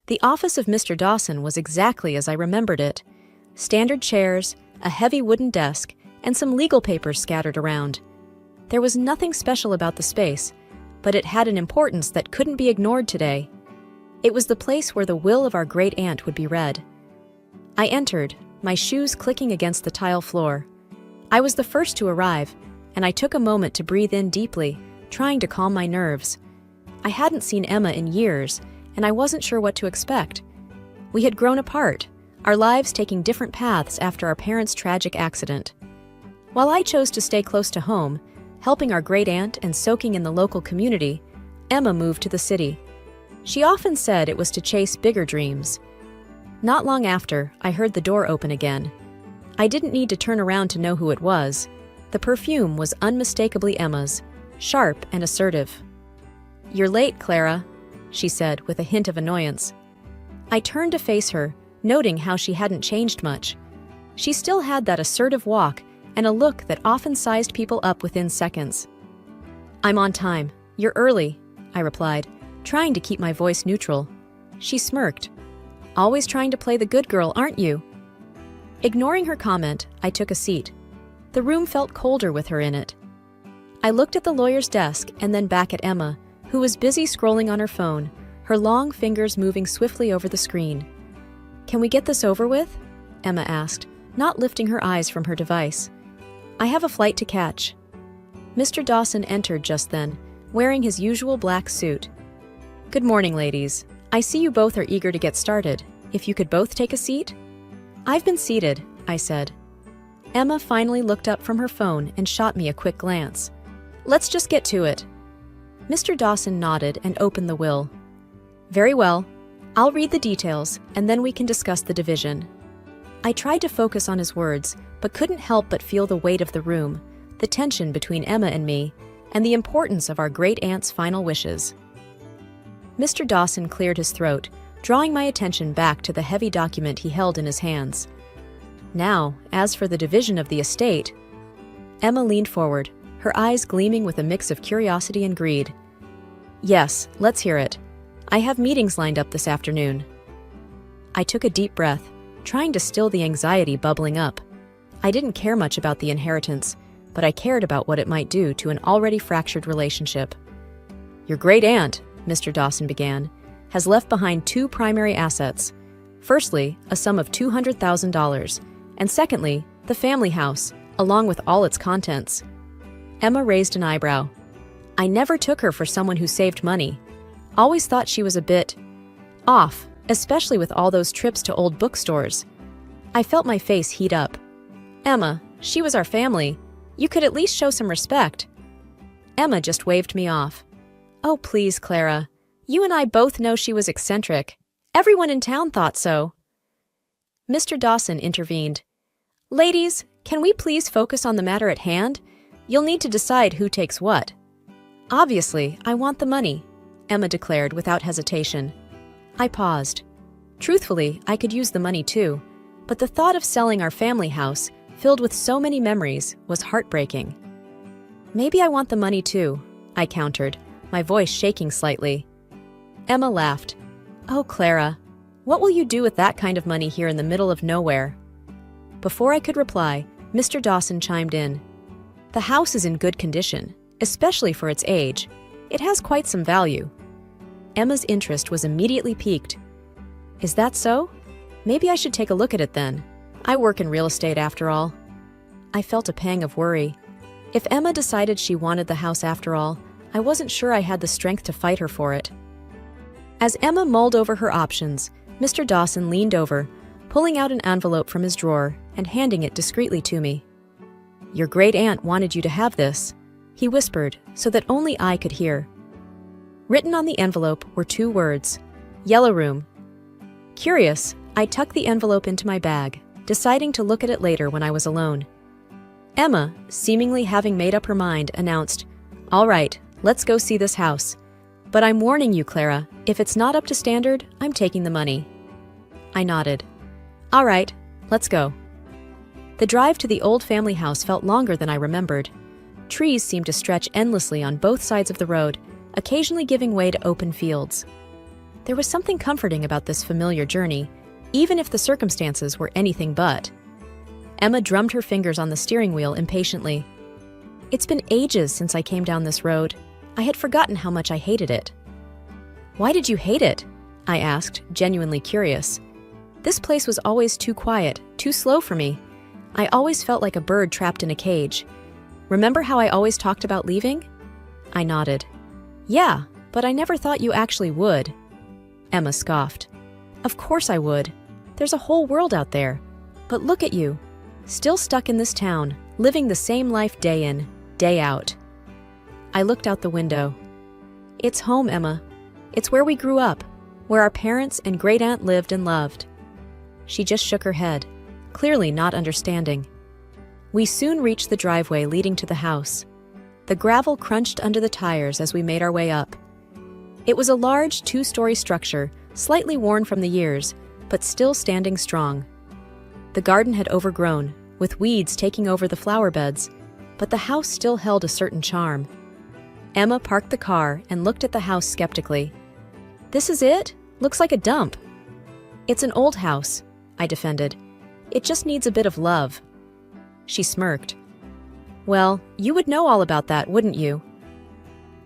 The office of Mr. Dawson was exactly as I remembered it. Standard chairs, a heavy wooden desk, and some legal papers scattered around. There was nothing special about the space, but it had an importance that couldn't be ignored today. It was the place where the will of our great-aunt would be read. I entered, my shoes clicking against the tile floor. I was the first to arrive, and I took a moment to breathe in deeply, trying to calm my nerves. I hadn't seen Emma in years, and I wasn't sure what to expect. We had grown apart, our lives taking different paths after our parents' tragic accident. While I chose to stay close to home, helping our great-aunt and soaking in the local community, Emma moved to the city. She often said it was to chase bigger dreams. Not long after, I heard the door open again. I didn't need to turn around to know who it was. The perfume was unmistakably Emma's, sharp and assertive. "You're late, Clara," she said with a hint of annoyance. I turned to face her, noting how she hadn't changed much. She still had that assertive walk and a look that often sized people up within seconds. "I'm on time. You're early," I replied, trying to keep my voice neutral. She smirked. "Always trying to play the good girl, aren't you?" Ignoring her comment, I took a seat. The room felt colder with her in it. I looked at the lawyer's desk and then back at Emma, who was busy scrolling on her phone, her long fingers moving swiftly over the screen. "Can we get this over with?" Emma asked, not lifting her eyes from her device. "I have a flight to catch." Mr. Dawson entered just then, wearing his usual black suit. "Good morning, ladies. I see you both are eager to get started. If you could both take a seat?" "I've been seated," I said. Emma finally looked up from her phone and shot me a quick glance. "Let's just get to it." Mr. Dawson nodded and opened the will. "Very well. I'll read the details, and then we can discuss the division." I tried to focus on his words, but couldn't help but feel the weight of the room, the tension between Emma and me, and the importance of our great-aunt's final wishes. Mr. Dawson cleared his throat, drawing my attention back to the heavy document he held in his hands. "Now, as for the division of the estate..." Emma leaned forward, her eyes gleaming with a mix of curiosity and greed. "Yes, let's hear it. I have meetings lined up this afternoon." I took a deep breath, trying to still the anxiety bubbling up. I didn't care much about the inheritance, but I cared about what it might do to an already fractured relationship. "Your great-aunt," Mr. Dawson began, "has left behind two primary assets. Firstly, a sum of $200,000, and secondly, the family house, along with all its contents." Emma raised an eyebrow. "I never took her for someone who saved money. Always thought she was a bit off, especially with all those trips to old bookstores." I felt my face heat up. "Emma, she was our family. You could at least show some respect." Emma just waved me off. "Oh, please, Clara. You and I both know she was eccentric. Everyone in town thought so." Mr. Dawson intervened. "Ladies, can we please focus on the matter at hand? You'll need to decide who takes what." "Obviously, I want the money," Emma declared without hesitation. I paused. Truthfully, I could use the money too, but the thought of selling our family house, filled with so many memories, was heartbreaking. "Maybe I want the money too," I countered, my voice shaking slightly. Emma laughed. "Oh, Clara, what will you do with that kind of money here in the middle of nowhere?" Before I could reply, Mr. Dawson chimed in. "The house is in good condition, especially for its age. It has quite some value." Emma's interest was immediately piqued. "Is that so? Maybe I should take a look at it then. I work in real estate after all." I felt a pang of worry. If Emma decided she wanted the house after all, I wasn't sure I had the strength to fight her for it. As Emma mulled over her options, Mr. Dawson leaned over, pulling out an envelope from his drawer and handing it discreetly to me. "Your great-aunt wanted you to have this," he whispered so that only I could hear. Written on the envelope were two words: "Yellow Room." Curious, I tucked the envelope into my bag, deciding to look at it later when I was alone. Emma, seemingly having made up her mind, announced, "All right, let's go see this house. But I'm warning you, Clara, if it's not up to standard, I'm taking the money." I nodded. "All right, let's go." The drive to the old family house felt longer than I remembered. Trees seemed to stretch endlessly on both sides of the road, occasionally giving way to open fields. There was something comforting about this familiar journey, even if the circumstances were anything but. Emma drummed her fingers on the steering wheel impatiently. It's been ages since I came down this road. I had forgotten how much I hated it. Why did you hate it? I asked, genuinely curious. This place was always too quiet, too slow for me. I always felt like a bird trapped in a cage. Remember how I always talked about leaving? I nodded. Yeah, but I never thought you actually would. Emma scoffed. Of course I would. There's a whole world out there. But look at you, still stuck in this town, living the same life day in, day out. I looked out the window. It's home, Emma. It's where we grew up, where our parents and great-aunt lived and loved. She just shook her head, clearly not understanding. We soon reached the driveway leading to the house. The gravel crunched under the tires as we made our way up. It was a large two-story structure, slightly worn from the years, but still standing strong. The garden had overgrown, with weeds taking over the flower beds, but the house still held a certain charm. Emma parked the car and looked at the house skeptically. This is it? Looks like a dump. It's an old house, I defended. It just needs a bit of love. She smirked. Well, you would know all about that, wouldn't you?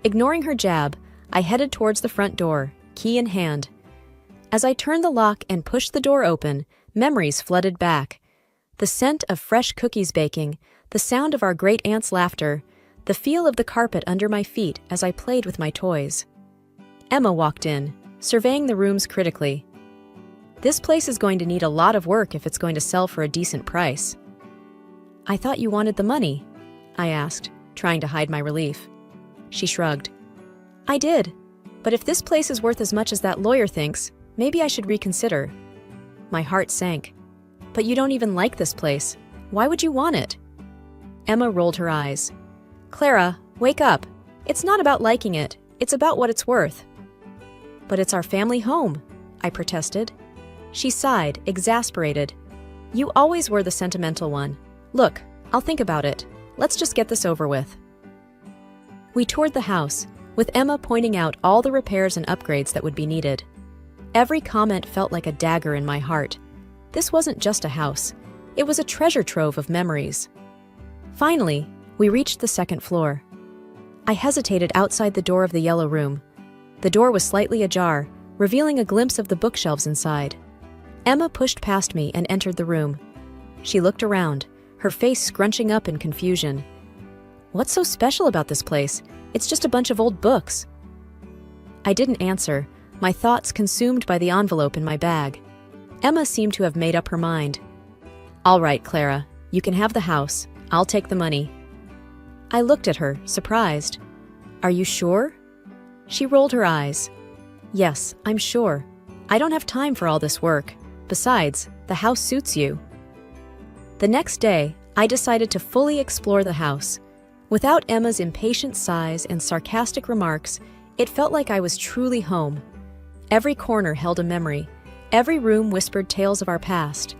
Ignoring her jab, I headed towards the front door, key in hand. As I turned the lock and pushed the door open, memories flooded back. The scent of fresh cookies baking, the sound of our great-aunt's laughter, the feel of the carpet under my feet as I played with my toys. Emma walked in, surveying the rooms critically. This place is going to need a lot of work if it's going to sell for a decent price. I thought you wanted the money, I asked, trying to hide my relief. She shrugged. I did, but if this place is worth as much as that lawyer thinks, maybe I should reconsider. My heart sank. But you don't even like this place. Why would you want it? Emma rolled her eyes. Clara, wake up. It's not about liking it. It's about what it's worth. But it's our family home, I protested. She sighed, exasperated. You always were the sentimental one. Look, I'll think about it. Let's just get this over with. We toured the house, with Emma pointing out all the repairs and upgrades that would be needed. Every comment felt like a dagger in my heart. This wasn't just a house. It was a treasure trove of memories. Finally, we reached the second floor. I hesitated outside the door of the yellow room. The door was slightly ajar, revealing a glimpse of the bookshelves inside. Emma pushed past me and entered the room. She looked around, her face scrunching up in confusion. What's so special about this place? It's just a bunch of old books. I didn't answer, my thoughts consumed by the envelope in my bag. Emma seemed to have made up her mind. All right, Clara, you can have the house. I'll take the money. I looked at her, surprised. Are you sure? She rolled her eyes. Yes, I'm sure. I don't have time for all this work. Besides, the house suits you. The next day, I decided to fully explore the house. Without Emma's impatient sighs and sarcastic remarks, it felt like I was truly home. Every corner held a memory. Every room whispered tales of our past.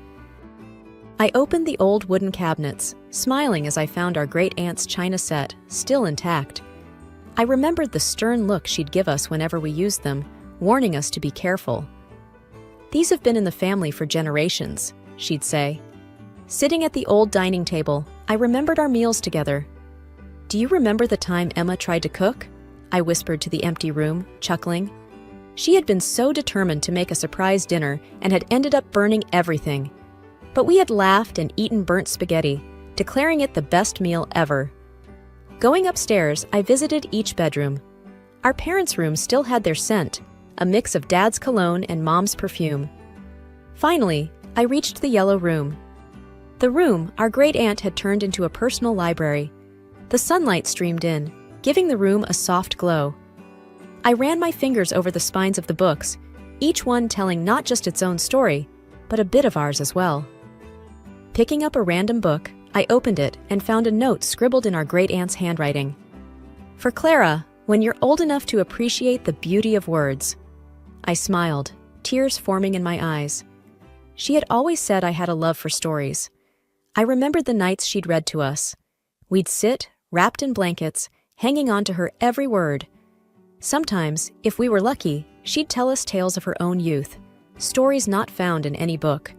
I opened the old wooden cabinets, smiling as I found our great-aunt's china set, still intact. I remembered the stern look she'd give us whenever we used them, warning us to be careful. These have been in the family for generations, she'd say. Sitting at the old dining table, I remembered our meals together. Do you remember the time Emma tried to cook? I whispered to the empty room, chuckling. She had been so determined to make a surprise dinner and had ended up burning everything. But we had laughed and eaten burnt spaghetti, declaring it the best meal ever. Going upstairs, I visited each bedroom. Our parents' room still had their scent, a mix of Dad's cologne and Mom's perfume. Finally, I reached the yellow room. The room our great-aunt had turned into a personal library. The sunlight streamed in, giving the room a soft glow. I ran my fingers over the spines of the books, each one telling not just its own story, but a bit of ours as well. Picking up a random book, I opened it and found a note scribbled in our great-aunt's handwriting. For Clara, when you're old enough to appreciate the beauty of words. I smiled, tears forming in my eyes. She had always said I had a love for stories. I remembered the nights she'd read to us. We'd sit, wrapped in blankets, hanging on to her every word. Sometimes, if we were lucky, She'd tell us tales of her own youth, stories not found in any book.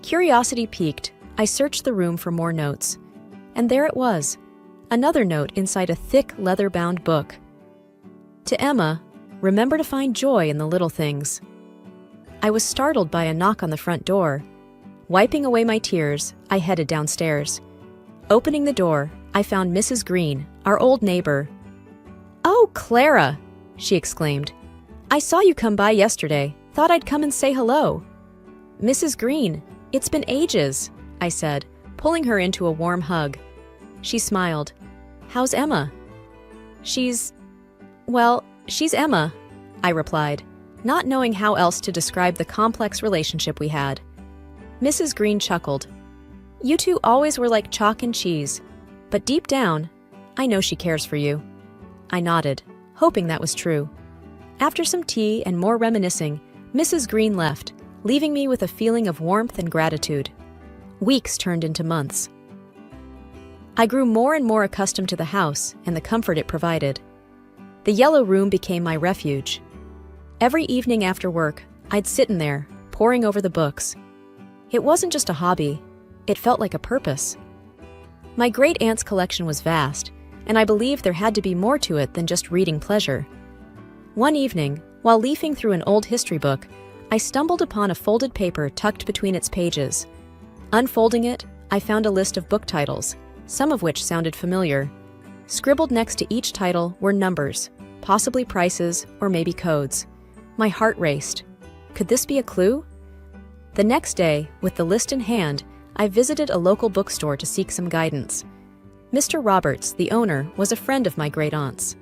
Curiosity piqued, I searched the room for more notes. And there it was, another note inside a thick leather-bound book. To Emma, remember to find joy in the little things. I was startled by a knock on the front door. Wiping away my tears, I headed downstairs. Opening the door, I found Mrs. Green, our old neighbor. "Oh, Clara!" she exclaimed. "I saw you come by yesterday. Thought I'd come and say hello." "Mrs. Green, it's been ages," I said, pulling her into a warm hug. She smiled. "How's Emma?" She's Emma," I replied, not knowing how else to describe the complex relationship we had. Mrs. Green chuckled. "You two always were like chalk and cheese, but deep down, I know she cares for you." I nodded, hoping that was true. After some tea and more reminiscing, Mrs. Green left, leaving me with a feeling of warmth and gratitude. Weeks turned into months. I grew more and more accustomed to the house and the comfort it provided. The yellow room became my refuge. Every evening after work, I'd sit in there, poring over the books. It wasn't just a hobby, it felt like a purpose. My great-aunt's collection was vast, and I believed there had to be more to it than just reading pleasure. One evening, while leafing through an old history book, I stumbled upon a folded paper tucked between its pages. Unfolding it, I found a list of book titles, some of which sounded familiar. Scribbled next to each title were numbers, possibly prices or maybe codes. My heart raced. Could this be a clue? The next day, with the list in hand, I visited a local bookstore to seek some guidance. Mr. Roberts, the owner, was a friend of my great-aunt's.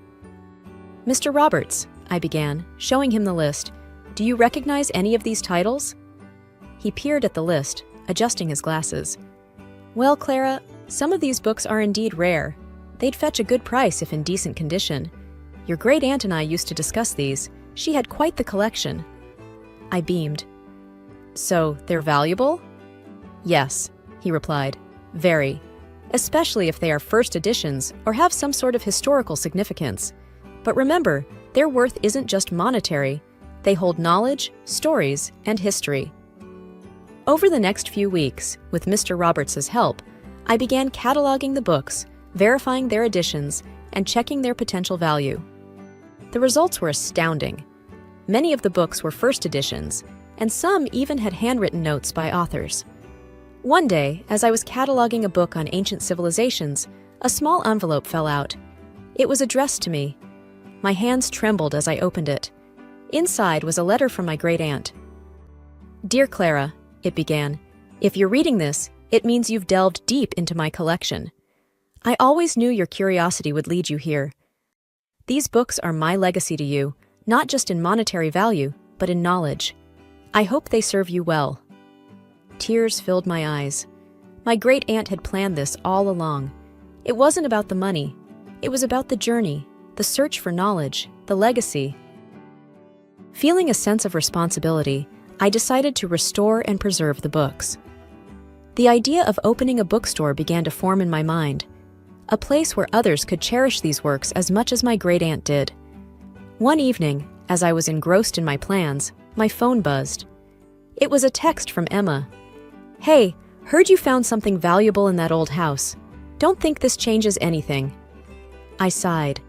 "Mr. Roberts," I began, showing him the list, "do you recognize any of these titles?" He peered at the list, adjusting his glasses. "Well, Clara, some of these books are indeed rare. They'd fetch a good price if in decent condition. Your great-aunt and I used to discuss these. She had quite the collection." I beamed. "So, they're valuable?" "Yes," he replied, "very. Especially if they are first editions or have some sort of historical significance. But remember, their worth isn't just monetary. They hold knowledge, stories, and history." Over the next few weeks, with Mr. Roberts' help, I began cataloging the books, verifying their editions, and checking their potential value. The results were astounding. Many of the books were first editions, and some even had handwritten notes by authors. One day, as I was cataloging a book on ancient civilizations, a small envelope fell out. It was addressed to me. My hands trembled as I opened it. Inside was a letter from my great-aunt. "Dear Clara," it began, "if you're reading this, it means you've delved deep into my collection. I always knew your curiosity would lead you here. These books are my legacy to you, not just in monetary value, but in knowledge. I hope they serve you well." Tears filled my eyes. My great-aunt had planned this all along. It wasn't about the money. It was about the journey, the search for knowledge, the legacy. Feeling a sense of responsibility, I decided to restore and preserve the books. The idea of opening a bookstore began to form in my mind, a place where others could cherish these works as much as my great-aunt did. One evening, as I was engrossed in my plans, my phone buzzed. It was a text from Emma. "Hey, heard you found something valuable in that old house. Don't think this changes anything." I sighed.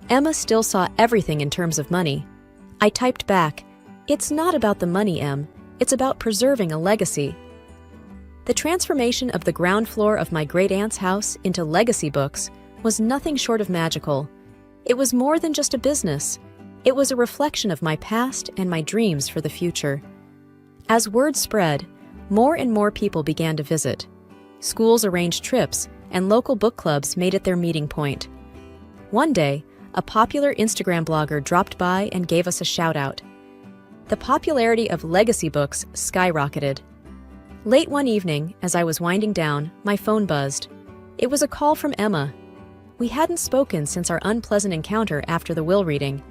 Emma still saw everything in terms of money. I typed back, "It's not about the money, Em. It's about preserving a legacy." The transformation of the ground floor of my great-aunt's house into legacy books was nothing short of magical. It was more than just a business. It was a reflection of my past and my dreams for the future. As word spread, more and more people began to visit. Schools arranged trips, and local book clubs made it their meeting point. One day, a popular Instagram blogger dropped by and gave us a shout-out. The popularity of legacy books skyrocketed. Late one evening, as I was winding down, my phone buzzed. It was a call from Emma. We hadn't spoken since our unpleasant encounter after the will reading.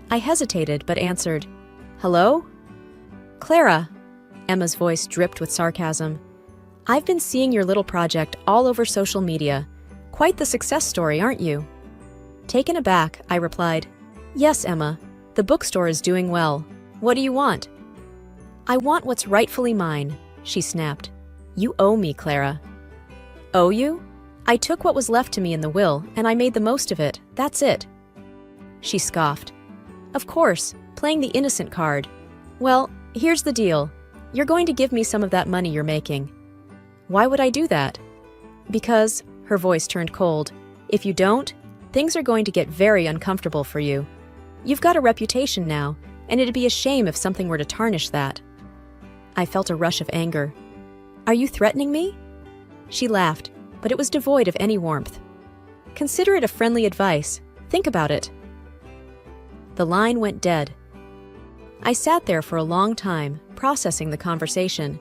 I hesitated but answered, "Hello?" "Clara," Emma's voice dripped with sarcasm. "I've been seeing your little project all over social media. Quite the success story, aren't you?" Taken aback, I replied, "Yes, Emma. The bookstore is doing well. What do you want?" "I want what's rightfully mine," she snapped. "You owe me, Clara." "Owe you? I took what was left to me in the will, and I made the most of it. That's it." She scoffed. "Of course, playing the innocent card. Well, here's the deal. You're going to give me some of that money you're making." "Why would I do that?" "Because," her voice turned cold, "if you don't, things are going to get very uncomfortable for you. You've got a reputation now, and it'd be a shame if something were to tarnish that." I felt a rush of anger. "Are you threatening me?" She laughed, but it was devoid of any warmth. "Consider it a friendly advice. Think about it." The line went dead. I sat there for a long time, processing the conversation.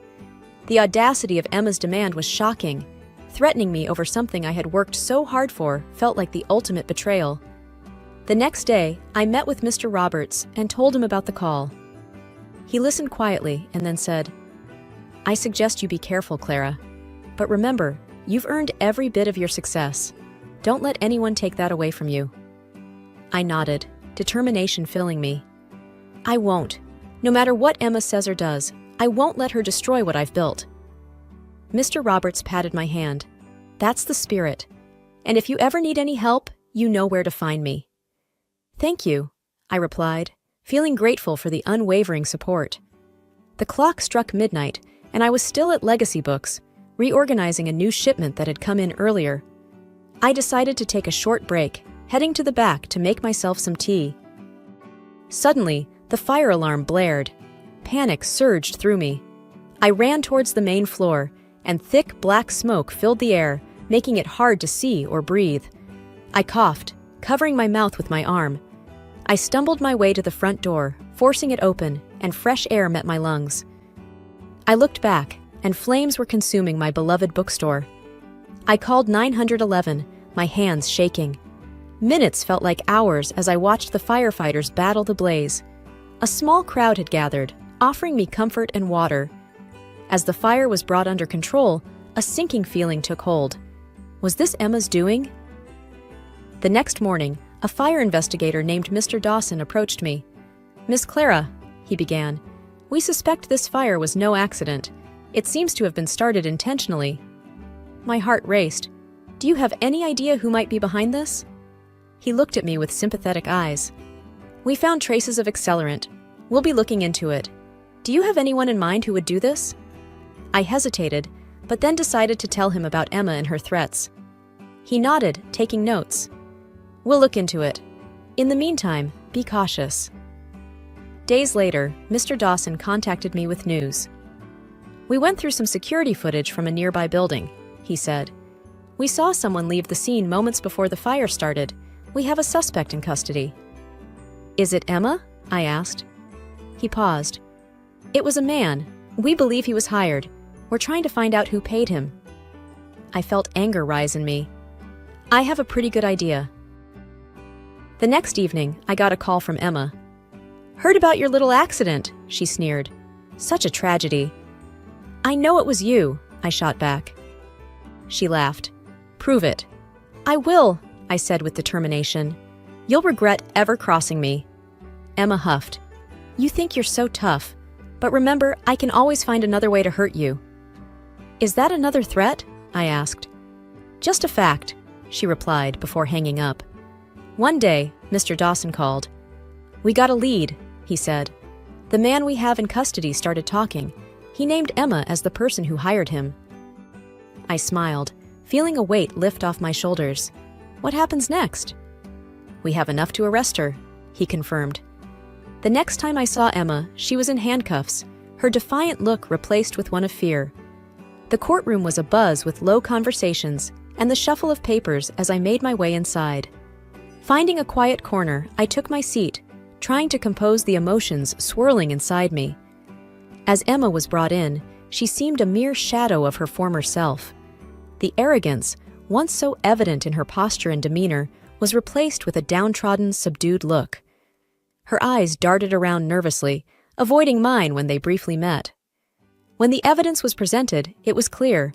The audacity of Emma's demand was shocking. Threatening me over something I had worked so hard for felt like the ultimate betrayal. The next day, I met with Mr. Roberts and told him about the call. He listened quietly and then said, "I suggest you be careful, Clara. But remember, you've earned every bit of your success. Don't let anyone take that away from you." I nodded, determination filling me. "I won't. No matter what Emma says or does, I won't let her destroy what I've built." Mr. Roberts patted my hand. "That's the spirit. And if you ever need any help, you know where to find me." "Thank you," I replied, feeling grateful for the unwavering support. The clock struck midnight, and I was still at Legacy Books, reorganizing a new shipment that had come in earlier. I decided to take a short break, heading to the back to make myself some tea. Suddenly, the fire alarm blared. Panic surged through me. I ran towards the main floor, and thick black smoke filled the air, making it hard to see or breathe. I coughed, covering my mouth with my arm. I stumbled my way to the front door, forcing it open, and fresh air met my lungs. I looked back, and flames were consuming my beloved bookstore. I called 911, my hands shaking. Minutes felt like hours as I watched the firefighters battle the blaze. A small crowd had gathered, offering me comfort and water. As the fire was brought under control, a sinking feeling took hold. Was this Emma's doing? The next morning, a fire investigator named Mr. Dawson approached me. "Miss Clara," he began, "we suspect this fire was no accident. It seems to have been started intentionally." My heart raced. "Do you have any idea who might be behind this?" He looked at me with sympathetic eyes. "We found traces of accelerant. We'll be looking into it. Do you have anyone in mind who would do this?" I hesitated, but then decided to tell him about Emma and her threats. He nodded, taking notes. "We'll look into it. In the meantime, be cautious." Days later, Mr. Dawson contacted me with news. "We went through some security footage from a nearby building," he said. "We saw someone leave the scene moments before the fire started. We have a suspect in custody." "Is it Emma?" I asked. He paused. "It was a man. We believe he was hired. We're trying to find out who paid him." I felt anger rise in me. "I have a pretty good idea." The next evening, I got a call from Emma. "Heard about your little accident," she sneered. "Such a tragedy." "I know it was you," I shot back. She laughed. "Prove it." "I will," I said with determination. "You'll regret ever crossing me." Emma huffed. "You think you're so tough, but remember, I can always find another way to hurt you." "Is that another threat?" I asked. "Just a fact," she replied before hanging up. One day, Mr. Dawson called. "We got a lead," he said. "The man we have in custody started talking. He named Emma as the person who hired him." I smiled, feeling a weight lift off my shoulders. What happens next? "We have enough to arrest her," he confirmed. The next time I saw Emma, she was in handcuffs, her defiant look replaced with one of fear. The courtroom was abuzz with low conversations and the shuffle of papers as I made my way inside. Finding a quiet corner, I took my seat, trying to compose the emotions swirling inside me. As Emma was brought in, she seemed a mere shadow of her former self. The arrogance, once so evident in her posture and demeanor, was replaced with a downtrodden, subdued look. Her eyes darted around nervously, avoiding mine when they briefly met. When the evidence was presented, it was clear.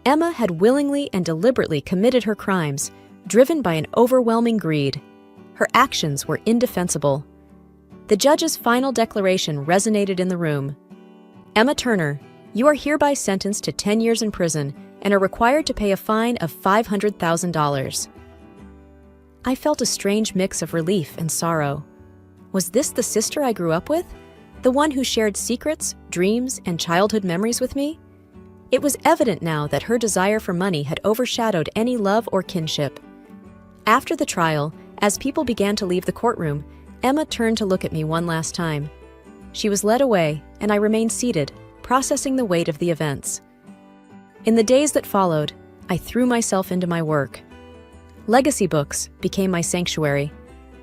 Emma had willingly and deliberately committed her crimes, driven by an overwhelming greed. Her actions were indefensible. The judge's final declaration resonated in the room. Emma Turner, you are hereby sentenced to 10 years in prison and are required to pay a fine of $500,000. I felt a strange mix of relief and sorrow. Was this the sister I grew up with? The one who shared secrets, dreams, and childhood memories with me? It was evident now that her desire for money had overshadowed any love or kinship. After the trial, as people began to leave the courtroom, Emma turned to look at me one last time. She was led away, and I remained seated, processing the weight of the events. In the days that followed, I threw myself into my work. Legacy books became my sanctuary.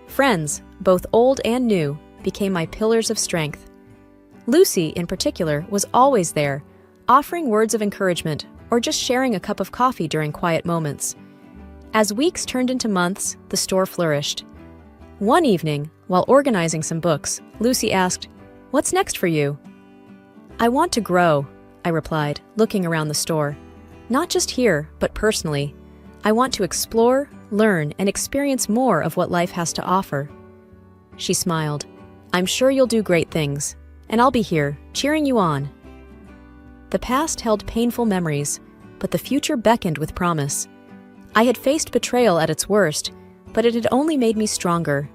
Friends, both old and new, became my pillars of strength. Lucy, in particular, was always there, offering words of encouragement or just sharing a cup of coffee during quiet moments. As weeks turned into months, the store flourished. One evening, while organizing some books, Lucy asked, "What's next for you?" "I want to grow," I replied, looking around the store. "Not just here, but personally. I want to explore, learn, and experience more of what life has to offer." She smiled. "I'm sure you'll do great things, and I'll be here, cheering you on." The past held painful memories, but the future beckoned with promise. I had faced betrayal at its worst, but it had only made me stronger,